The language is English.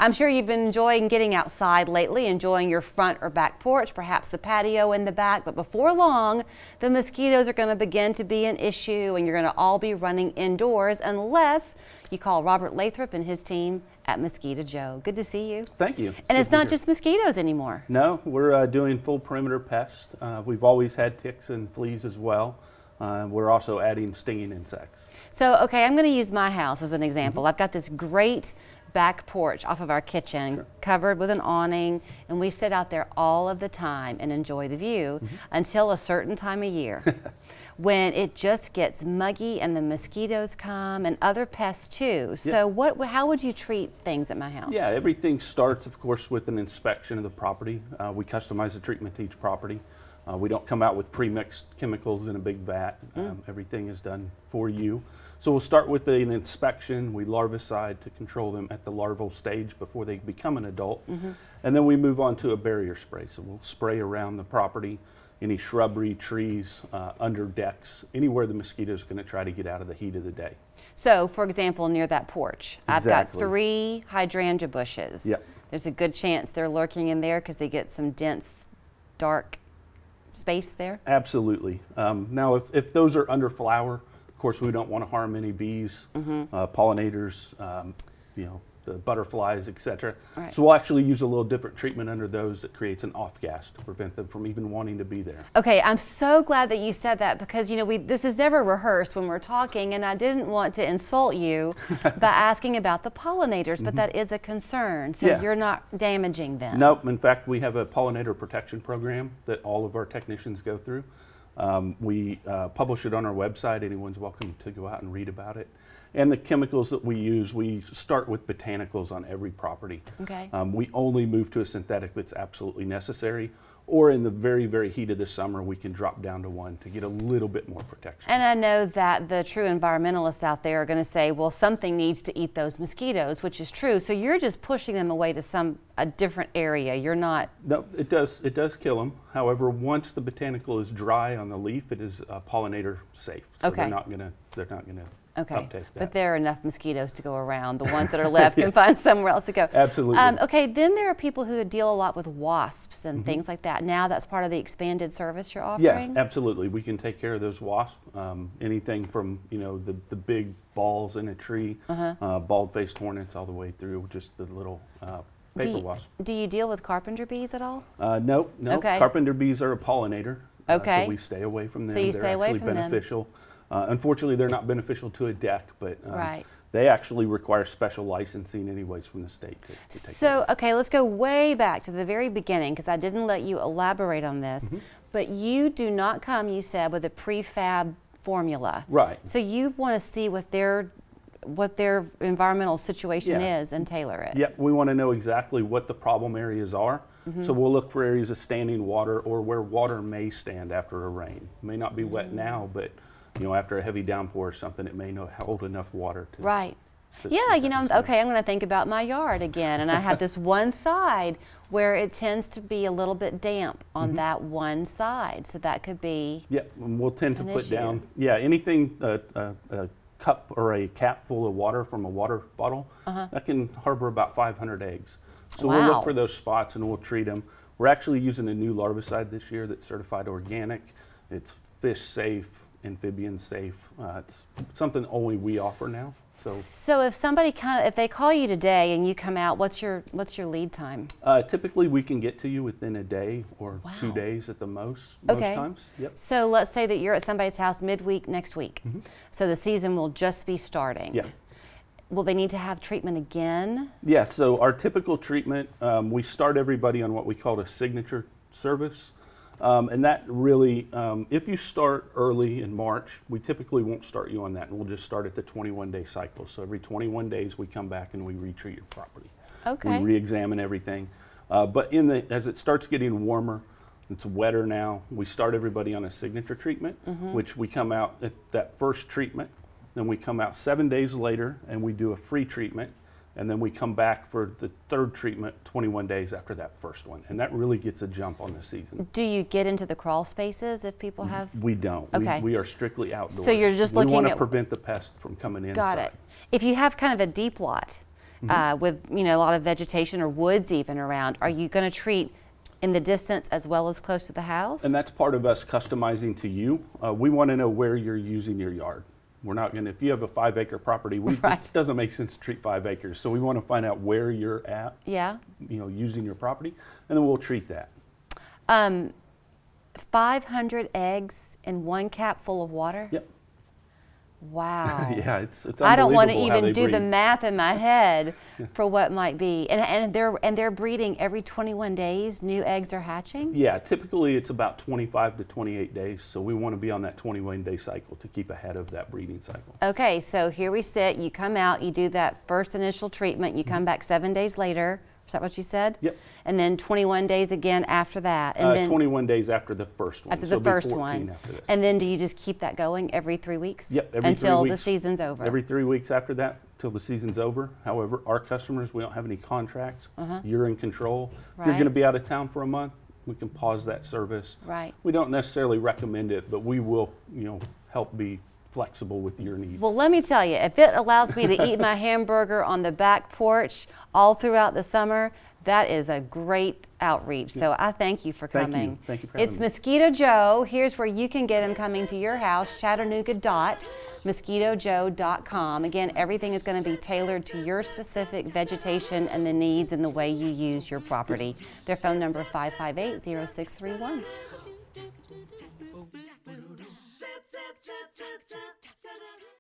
I'm sure you've been enjoying getting outside lately, enjoying your front or back porch, perhaps the patio in the back, but before long, the mosquitoes are going to begin to be an issue and you're going to all be running indoors unless you call Robert Lathrop and his team at Mosquito Joe. Good to see you. Thank you. And it's not just mosquitoes anymore. No, we're doing full perimeter pest. We've always had ticks and fleas as well. We're also adding stinging insects. So, okay, I'm going to use my house as an example. I've got this great back porch off of our kitchen, covered with an awning, and we sit out there all of the time and enjoy the view until a certain time of year when it just gets muggy and the mosquitoes come and other pests too. So how would you treat things at my house? Yeah, everything starts, of course, with an inspection of the property. We customize the treatment to each property. We don't come out with pre-mixed chemicals in a big vat. Everything is done for you. So we'll start with an inspection. We larvicide to control them at the larval stage before they become an adult. And then we move on to a barrier spray. So we'll spray around the property, any shrubbery, trees, under decks, anywhere the mosquito is going to try to get out of the heat of the day. So, for example, near that porch, I've got 3 hydrangea bushes. There's a good chance they're lurking in there because they get some dense, dark space there? Absolutely. Now, if those are under flower, of course, we don't want to harm any bees, pollinators, you know, the butterflies, etc. So we'll actually use a little different treatment under those that creates an off gas to prevent them from even wanting to be there. Okay, I'm so glad that you said that because, you know, this is never rehearsed when we're talking, and I didn't want to insult you by asking about the pollinators, but that is a concern. So you're not damaging them. Nope. In fact, we have a pollinator protection program that all of our technicians go through. We publish it on our website. Anyone's welcome to go out and read about it. And the chemicals that we use, we start with botanicals on every property. We only move to a synthetic if it's absolutely necessary, or in the very, very heat of the summer, we can drop down to one to get a little bit more protection. And I know that the true environmentalists out there are going to say, well, something needs to eat those mosquitoes, which is true. So you're just pushing them away to a different area. You're not. No, it does kill them. However, once the botanical is dry on the leaf, it is pollinator safe. So they're not going to uptake that. But there are enough mosquitoes to go around. The ones that are left can find somewhere else to go. Absolutely. Okay, then there are people who deal a lot with wasps and things like that. Now that's part of the expanded service you're offering? Yeah, absolutely. We can take care of those wasps. Anything from, you know, the big balls in a tree, bald-faced hornets, all the way through just the little paper wasp. Do you deal with carpenter bees at all? No. Carpenter bees are a pollinator. So we stay away from them. So you They're stay away actually from beneficial. Unfortunately, they're not beneficial to a deck, but they actually require special licensing anyways from the state to take care of. Okay, let's go way back to the very beginning because I didn't let you elaborate on this, but you do not come, you said, with a prefab formula. Right. So you want to see what their environmental situation is and tailor it. Yeah, we want to know exactly what the problem areas are. So we'll look for areas of standing water or where water may stand after a rain. It may not be wet now, but you know, after a heavy downpour or something, it may not hold enough water to. Yeah, you know, okay, I'm going to think about my yard again, and I have this one side where it tends to be a little bit damp on that one side, so that could be. Yeah, and we'll tend to put down. Yeah, anything a cup or a cap full of water from a water bottle that can harbor about 500 eggs. So we'll look for those spots and we'll treat them. We're actually using a new larvicide this year that's certified organic. It's fish safe, amphibian safe. It's something only we offer now. So if somebody if they call you today and you come out, what's your lead time? Typically we can get to you within a day or 2 days at the most times. So let's say that you're at somebody's house midweek next week. So the season will just be starting. Will they need to have treatment again? Yeah, so our typical treatment, we start everybody on what we call a signature service. And that really, if you start early in March, we typically won't start you on that, and we'll just start at the 21-day cycle. So every 21 days we come back and we retreat your property. We re-examine everything. But as it starts getting warmer, it's wetter now, we start everybody on a signature treatment, which we come out at that first treatment. Then we come out 7 days later and we do a free treatment. And then we come back for the third treatment 21 days after that first one. And that really gets a jump on the season. Do you get into the crawl spaces if people have? We don't. We are strictly outdoors. So you're just looking at. We want to prevent the pest from coming inside. Got it. If you have kind of a deep lot, with a lot of vegetation or woods even around. Are you going to treat in the distance as well as close to the house? And that's part of us customizing to you. We want to know where you're using your yard. We're not going to, if you have a 5-acre property, it doesn't make sense to treat 5 acres. So we want to find out where you're at, using your property, and then we'll treat that. 500 eggs in 1 cap full of water? Yep. Wow. Yeah, it's unbelievable. I don't want to even do breed. the math in my head for what might be. And they're breeding every 21 days. New eggs are hatching? Yeah, typically it's about 25 to 28 days. So we want to be on that 21-day cycle to keep ahead of that breeding cycle. Okay, so here we sit. You come out, you do that first initial treatment. You come back 7 days later. Is that what you said? Yep. And then 21 days again after that. And then 21 days after the first one. After the first one. And then do you just keep that going every 3 weeks? Yep, every 3 weeks. Until the season's over? Every 3 weeks after that, till the season's over. However, our customers, we don't have any contracts. You're in control. If you're going to be out of town for a month, we can pause that service. Right. We don't necessarily recommend it, but we will, help be flexible with your needs. Well, let me tell you, if it allows me to eat my hamburger on the back porch all throughout the summer, that is a great outreach. So I thank you for coming. Thank you for having me. It's Mosquito Joe. Here's where you can get him coming to your house, Chattanooga.mosquitojoe.com. Again, everything is going to be tailored to your specific vegetation and the needs and the way you use your property. Their phone number 558-0631.